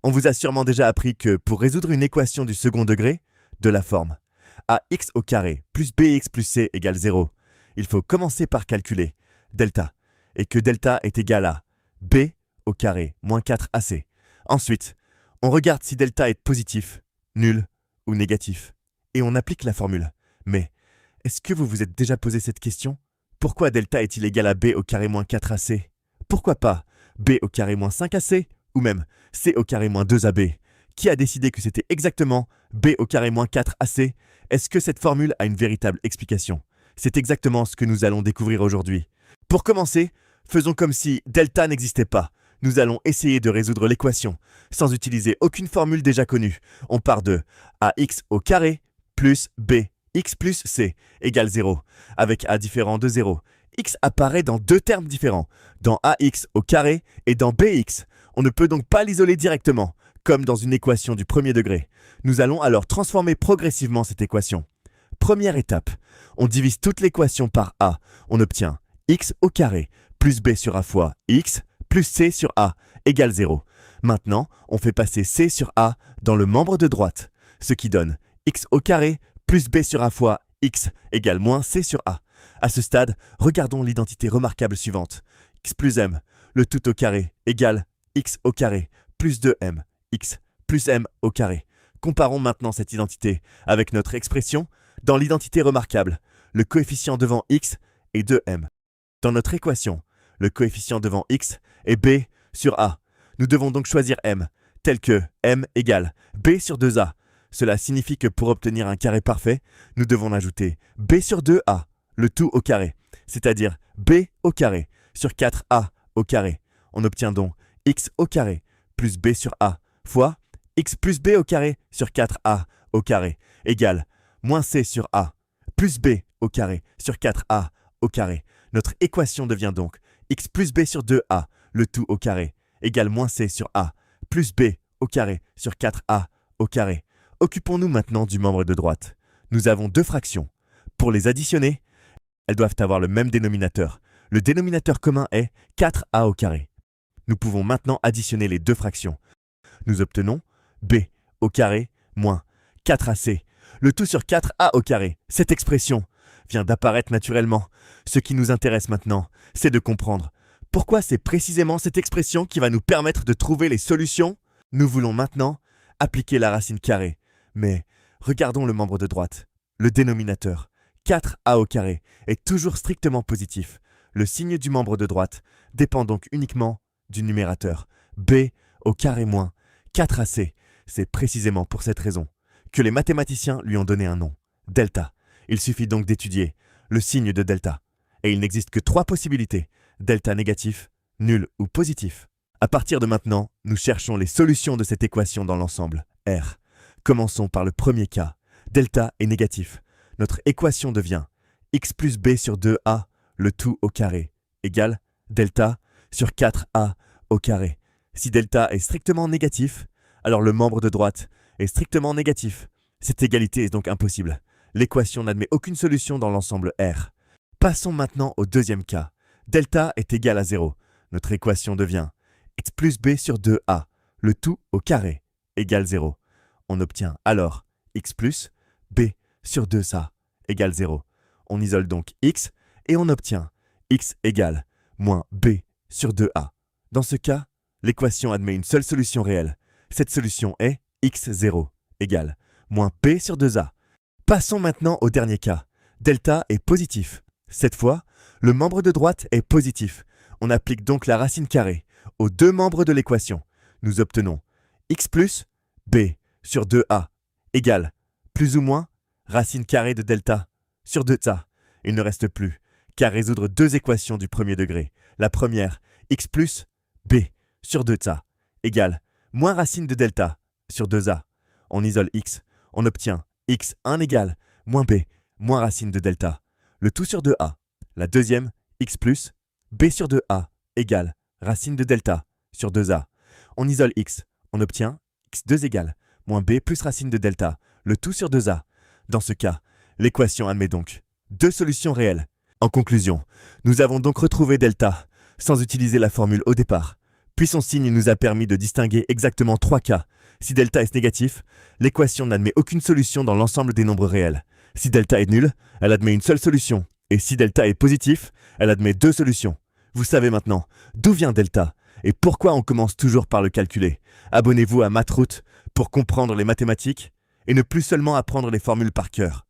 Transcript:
On vous a sûrement déjà appris que pour résoudre une équation du second degré, de la forme ax au carré plus bx plus c égale 0, il faut commencer par calculer delta, et que delta est égal à b au carré moins 4ac. Ensuite, on regarde si delta est positif, nul ou négatif, et on applique la formule. Mais, est-ce que vous vous êtes déjà posé cette question? Pourquoi delta est-il égal à b au carré moins 4ac? Pourquoi pas b au carré moins 5ac, ou même c au carré moins 2ab? Qui a décidé que c'était exactement b au carré moins 4ac? Est-ce que cette formule a une véritable explication? C'est exactement ce que nous allons découvrir aujourd'hui. Pour commencer, faisons comme si delta n'existait pas. Nous allons essayer de résoudre l'équation sans utiliser aucune formule déjà connue. On part de ax au carré plus bx plus c égale 0, avec a différent de 0. X apparaît dans deux termes différents, dans ax au carré et dans bx. On ne peut donc pas l'isoler directement, comme dans une équation du premier degré. Nous allons alors transformer progressivement cette équation. Première étape, on divise toute l'équation par a. On obtient x au carré plus b sur a fois x plus c sur a égale 0. Maintenant, on fait passer c sur a dans le membre de droite, ce qui donne x au carré plus b sur a fois x égale moins c sur a. À ce stade, regardons l'identité remarquable suivante. X plus m, le tout au carré, égale x au carré plus 2m, x plus m au carré. Comparons maintenant cette identité avec notre expression. Dans l'identité remarquable, le coefficient devant x est 2m. Dans notre équation, le coefficient devant x est b sur a. Nous devons donc choisir m, tel que m égale b sur 2a. Cela signifie que pour obtenir un carré parfait, nous devons ajouter b sur 2a, le tout au carré, c'est-à-dire b au carré sur 4a au carré. On obtient donc x au carré plus b sur a fois x plus b au carré sur 4a au carré égale moins c sur a plus b au carré sur 4a au carré. Notre équation devient donc x plus b sur 2a, le tout au carré, égale moins c sur a, plus b au carré sur 4a au carré. Occupons-nous maintenant du membre de droite. Nous avons deux fractions. Pour les additionner, elles doivent avoir le même dénominateur. Le dénominateur commun est 4a au carré. Nous pouvons maintenant additionner les deux fractions. Nous obtenons b au carré moins 4ac, le tout sur 4a au carré. Cette expression vient d'apparaître naturellement. Ce qui nous intéresse maintenant, c'est de comprendre pourquoi c'est précisément cette expression qui va nous permettre de trouver les solutions. Nous voulons maintenant appliquer la racine carrée. Mais regardons le membre de droite. Le dénominateur 4a au carré est toujours strictement positif. Le signe du membre de droite dépend donc uniquement du numérateur b au carré moins 4ac. C'est précisément pour cette raison que les mathématiciens lui ont donné un nom, delta. Il suffit donc d'étudier le signe de delta. Et il n'existe que trois possibilités, delta négatif, nul ou positif. À partir de maintenant, nous cherchons les solutions de cette équation dans l'ensemble, R. Commençons par le premier cas, delta est négatif. Notre équation devient x plus b sur 2a, le tout au carré, égale delta sur 4a au carré. Si delta est strictement négatif, alors le membre de droite est strictement négatif. Cette égalité est donc impossible. L'équation n'admet aucune solution dans l'ensemble R. Passons maintenant au deuxième cas. Delta est égal à 0. Notre équation devient x plus b sur 2a, le tout au carré, égale 0. On obtient alors x plus b sur 2a égale 0. On isole donc x et on obtient x égale moins b sur 2a. Dans ce cas, l'équation admet une seule solution réelle. Cette solution est x0 égale moins b sur 2a. Passons maintenant au dernier cas. Delta est positif. Cette fois, le membre de droite est positif. On applique donc la racine carrée aux deux membres de l'équation. Nous obtenons x plus b sur 2a égale plus ou moins racine carrée de delta sur 2a. Il ne reste plus qu'à résoudre deux équations du premier degré. La première, x plus b sur 2a égale moins racine de delta sur 2a. On isole x, on obtient x1 égale moins b moins racine de delta, le tout sur 2a. La deuxième, x plus b sur 2a égale racine de delta sur 2a. On isole x, on obtient x2 égale moins b plus racine de delta, le tout sur 2a. Dans ce cas, l'équation admet donc deux solutions réelles. En conclusion, nous avons donc retrouvé delta sans utiliser la formule au départ. Puis son signe nous a permis de distinguer exactement 3 cas. Si delta est négatif, l'équation n'admet aucune solution dans l'ensemble des nombres réels. Si delta est nul, elle admet une seule solution. Et si delta est positif, elle admet 2 solutions. Vous savez maintenant d'où vient delta et pourquoi on commence toujours par le calculer. Abonnez-vous à Mathroute pour comprendre les mathématiques et ne plus seulement apprendre les formules par cœur.